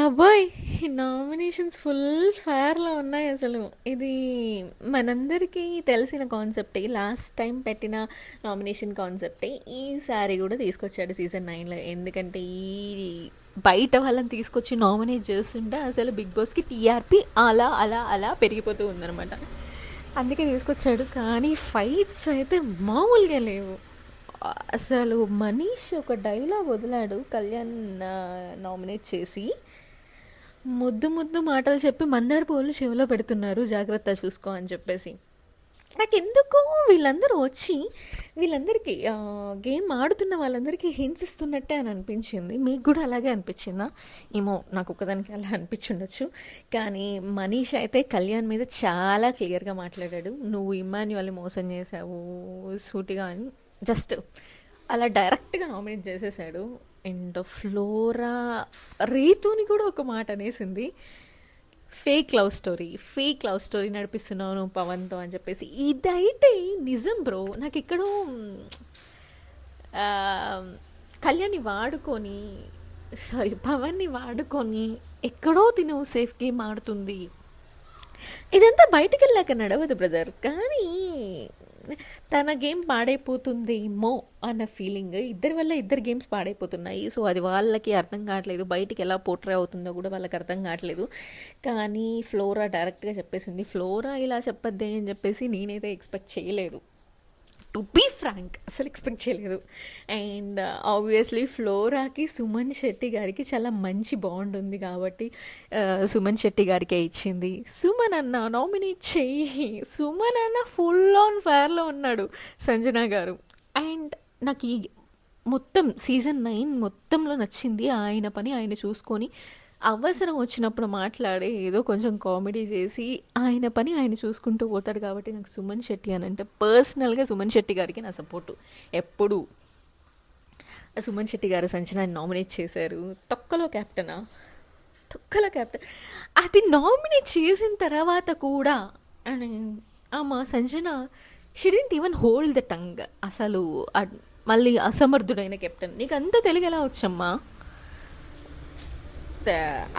బాబోయ్! Nominations full ఫైర్‌లో ఉన్నాయి అసలు. ఇది మనందరికీ తెలిసిన కాన్సెప్టే. లాస్ట్ టైం పెట్టిన నామినేషన్ కాన్సెప్టే ఈసారి గూడా తీసుకొచ్చాడు సీజన్ 9లో. ఎందుకంటే బయట వాళ్ళని తీసుకొచ్చి నామినేట్ చేస్తుంటే అసలు బిగ్ బాస్‌కి టీఆర్‌పీ అలా అలా అలా పెరిగిపోతూ ఉందనమాట. అందుకే తీసుకొచ్చాడు. కానీ ఫైట్స్ అయితే మామూలుగా లేవు. అసలు మనీష్ ఒక డైలాగ్ వదిలాడు కళ్యాణ్ నామినేట్ చేసి, ముద్దు ముద్దు మాటలు చెప్పి మందార పూలు చెవిలో పెడుతున్నారు జాగ్రత్త చూసుకో అని చెప్పేసి. నాకెందుకో వీళ్ళందరూ వచ్చి వీళ్ళందరికీ గేమ్ ఆడుతున్న వాళ్ళందరికీ హింట్స్ ఇస్తున్నట్టే అని అనిపించింది. మీకు కూడా అలాగే అనిపించిందా? ఏమో నాకు ఒక్కదానికి అలా అనిపించుండొచ్చు. కానీ మనీష్ అయితే కళ్యాణ్ మీద చాలా క్లియర్గా మాట్లాడాడు. నువ్వు ఇమ్మాన్యువల్ని మోసం చేసావు సూటిగా అని జస్ట్ అలా డైరెక్ట్గా నామినేట్ చేసేసాడు. అండ్ ఫ్లోరా రీతుని కూడా ఒక మాట అనేసింది, ఫేక్ లవ్ స్టోరీ నడిపిస్తున్నావు నువ్వు పవన్తో అని చెప్పేసి. ఇదైతే నిజం బ్రో. నాకు ఎక్కడో ఆ, కళ్యాణ్ని వాడుకొని పవన్ని వాడుకొని ఎక్కడో తిను సేఫ్ గేమ్ ఆడుతుంది. ఇదంతా బయటికి వెళ్ళాక నడవదు బ్రదర్. కానీ తన గేమ్ పాడైపోతుందేమో అన్న ఫీలింగ్ ఇద్దరి వల్ల ఇద్దరు గేమ్స్ పాడైపోతున్నాయి. సో అది వాళ్ళకి అర్థం కావట్లేదు. బయటికి ఎలా పోర్ట్రే అవుతుందో కూడా వాళ్ళకి అర్థం కావట్లేదు. కానీ ఫ్లోరా డైరెక్ట్గా చెప్పేసింది. ఫ్లోరా ఇలా చెప్పద్దే అని చెప్పేసి నేనైతే ఎక్స్పెక్ట్ చేయలేదు. టు బీ ఫ్రాంక్ అసలు ఎక్స్పెక్ట్ చేయలేదు. అండ్ ఆబ్వియస్లీ ఫ్లోరాకి సుమన్ శెట్టి గారికి చాలా మంచి బాండ్ ఉంది కాబట్టి సుమన్ శెట్టి గారికే ఇచ్చింది. సుమన్ అన్న నామినేట్ చెయ్యి. సుమన్ అన్న ఫుల్ ఆన్ ఫైర్లో ఉన్నాడు సంజన గారు. అండ్ నాకు ఈ మొత్తం సీజన్ 9 మొత్తంలో నచ్చింది ఆయన పని ఆయన చూసుకొని అవసరం వచ్చినప్పుడు మాట్లాడి ఏదో కొంచెం కామెడీ చేసి ఆయన పని ఆయన చూసుకుంటూ పోతాడు. కాబట్టి నాకు సుమన్ శెట్టి అని అంటే పర్సనల్గా సుమన్ శెట్టి గారికి నా సపోర్టు ఎప్పుడు. సుమన్ శెట్టి గారు సంచనాన్ని నామినేట్ చేశారు. తొక్కలో క్యాప్టెన్ అది నామినేట్ చేసిన తర్వాత కూడా ఆమె Sanjana she didn't even hold the tongue. అసలు మళ్ళీ అసమర్థుడైన కెప్టెన్, నీకు అంతా తెలుగు ఎలా వచ్చమ్మా?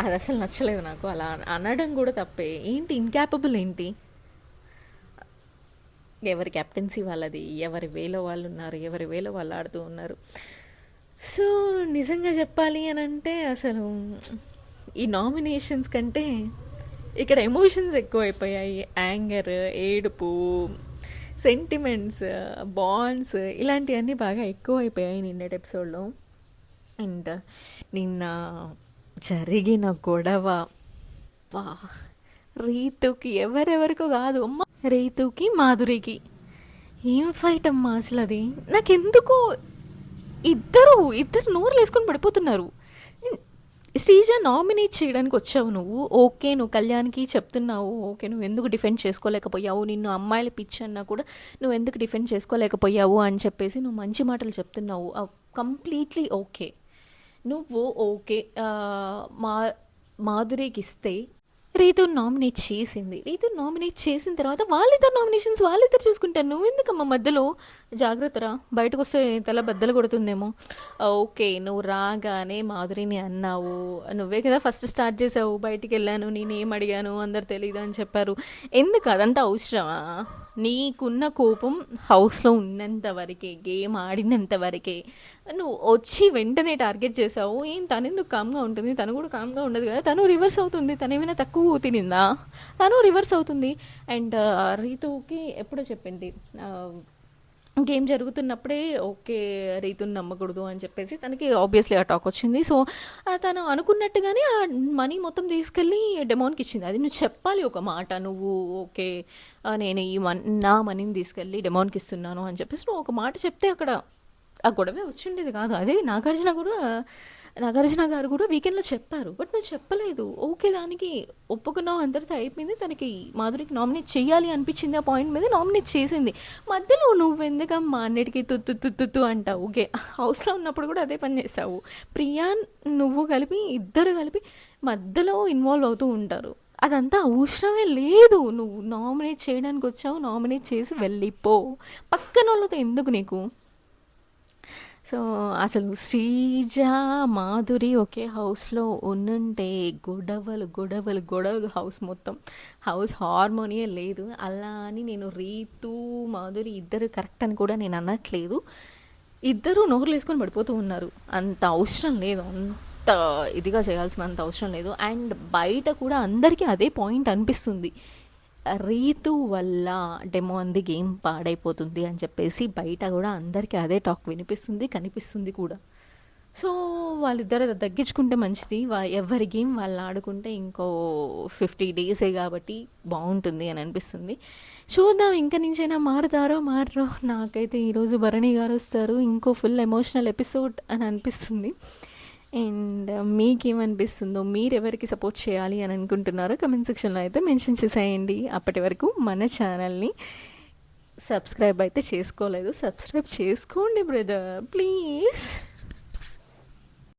అది అసలు నచ్చలేదు నాకు. అలా అనడం కూడా తప్పే. ఏంటి ఇన్క్యాపబుల్ ఏంటి? ఎవరి కెప్టెన్సీ వాళ్ళది, ఎవరి వేలో వాళ్ళు ఉన్నారు, ఎవరి వేలో వాళ్ళు ఆడుతూ ఉన్నారు. సో నిజంగా చెప్పాలి అని అంటే అసలు ఈ నామినేషన్స్ కంటే ఇక్కడ ఎమోషన్స్ ఎక్కువైపోయాయి. యాంగర్, ఏడుపు, సెంటిమెంట్స్, బాండ్స్ ఇలాంటివన్నీ బాగా ఎక్కువైపోయాయి నిన్నటి ఎపిసోడ్లో. అండ్ నిన్న జరిగిన గొడవ వా, రీతుకి ఎవరెవరికో కాదు అమ్మ, రీతుకి మాధురికి ఏం ఫైట్ అమ్మా అసలు. అది నాకెందుకో ఇద్దరు నోరులు వేసుకొని పడిపోతున్నారు. శ్రీజ నామినేట్ చేయడానికి వచ్చావు నువ్వు, ఓకే నువ్వు కళ్యాణ్కి చెప్తున్నావు, ఓకే నువ్వు ఎందుకు డిఫెండ్ చేసుకోలేకపోయావు, నిన్ను అమ్మాయిల పిచ్చి అన్నా కూడా నువ్వు ఎందుకు డిఫెండ్ చేసుకోలేకపోయావు అని చెప్పేసి నువ్వు మంచి మాటలు చెప్తున్నావు. Completely okay. నువ్వు ఓకే మా మాధురికి ఇస్తే రీతు నామినేట్ చేసిన తర్వాత వాళ్ళిద్దరు నామినేషన్స్ వాళ్ళిద్దరు చూసుకుంటారు. నువ్వెందుకమ్మా మధ్యలో? జాగ్రత్తరా, బయటకు వస్తే తల బద్దలు కొడుతుందేమో. ఓకే నువ్వు రాగానే మాధురిని అన్నావు, నువ్వే కదా ఫస్ట్ స్టార్ట్ చేసావు, బయటికి వెళ్ళాను, నేనేం అడిగాను అందరు తెలీదు అని చెప్పారు. ఎందుకు అదంతా అవసరమా? నీకున్న కోపం హౌస్లో ఉన్నంత వరకే, గేమ్ ఆడినంత వరకే. నువ్వు వచ్చి వెంటనే టార్గెట్ చేసావు. ఏం తను ఎందుకు కామ్గా ఉంటుంది? తను కూడా కామ్గా ఉండదు కదా. తను రివర్స్ అవుతుంది. తను ఏమైనా తక్కువ తినిందా? తను రివర్స్ అవుతుంది. అండ్ రీతుకి ఎప్పుడో చెప్పింది గేమ్ జరుగుతున్నప్పుడే ఓకే రీతుని నమ్మకూడదు అని చెప్పేసి తనకి ఆబ్వియస్లీ ఆ టాక్ వచ్చింది. సో తను అనుకున్నట్టుగానే ఆ మనీ మొత్తం తీసుకెళ్ళి డెమోన్కి ఇచ్చింది. అది నువ్వు చెప్పాలి ఒక మాట. నువ్వు ఓకే నేను నా మనీని తీసుకెళ్ళి డెమోన్కి ఇస్తున్నాను అని చెప్పేసి నువ్వు ఒక మాట చెప్తే అక్కడ ఆ గొడవే వచ్చిండేది కాదు. అదే నాగార్జున గారు కూడా వీకెండ్లో చెప్పారు. బట్ నువ్వు చెప్పలేదు. ఓకే దానికి ఒప్పుకున్నావు, అందరితో అయిపోయింది. తనకి మాధురికి నామినేట్ చేయాలి అనిపించింది. ఆ పాయింట్ మీద నామినేట్ చేసింది. మధ్యలో నువ్వెందుకమ్మా అన్నిటికీ తుత్తు అంటావు? ఓకే హౌస్లో ఉన్నప్పుడు కూడా అదే పని చేసావు. ప్రియా నువ్వు కలిపి ఇద్దరు కలిపి మధ్యలో ఇన్వాల్వ్ అవుతూ ఉంటారు. అదంతా అవసరమే లేదు. నువ్వు నామినేట్ చేయడానికి వచ్చావు, నామినేట్ చేసి వెళ్ళిపో. పక్కన వాళ్ళతో ఎందుకు నీకు? సో అసలు శ్రీజ, మాధురి ఒకే హౌస్లో ఉండుంటే గొడవలు గొడవలు గొడవలు, హౌస్ మొత్తం హౌస్ హార్మోనియే లేదు. అలా అని నేను రీతు, మాధురి ఇద్దరు కరెక్ట్ అని కూడా నేను అనట్లేదు. ఇద్దరు నోరులు వేసుకొని పడిపోతూ ఉన్నారు. అంత అవసరం లేదు, అంత ఇదిగా చేయాల్సినంత అవసరం లేదు. అండ్ బయట కూడా అందరికీ అదే పాయింట్ అనిపిస్తుంది, రీతు వల్ల డెమో అంది గేమ్ పాడైపోతుంది అని చెప్పేసి బయట కూడా అందరికీ అదే టాక్ వినిపిస్తుంది, కనిపిస్తుంది కూడా. సో వాళ్ళిద్దరు తగ్గించుకుంటే మంచిది. ఎవరి గేమ్ వాళ్ళు ఆడుకుంటే ఇంకో 50 డేసే కాబట్టి బాగుంటుంది అని అనిపిస్తుంది. చూద్దాం ఇంక నుంచైనా మారుతారో మారరో. నాకైతే ఈరోజు భరణి గారు వస్తారు, ఇంకో ఫుల్ ఎమోషనల్ ఎపిసోడ్ అని అనిపిస్తుంది. అండ్ మీకేమనిపిస్తుందో, మీరు ఎవరికి సపోర్ట్ చేయాలి అని అనుకుంటున్నారో కమెంట్ సెక్షన్లో అయితే మెన్షన్ చేసేయండి. అప్పటి వరకు మన ఛానల్ని సబ్స్క్రైబ్ అయితే చేసుకోలేదు, సబ్స్క్రైబ్ చేసుకోండి బ్రదర్ ప్లీజ్.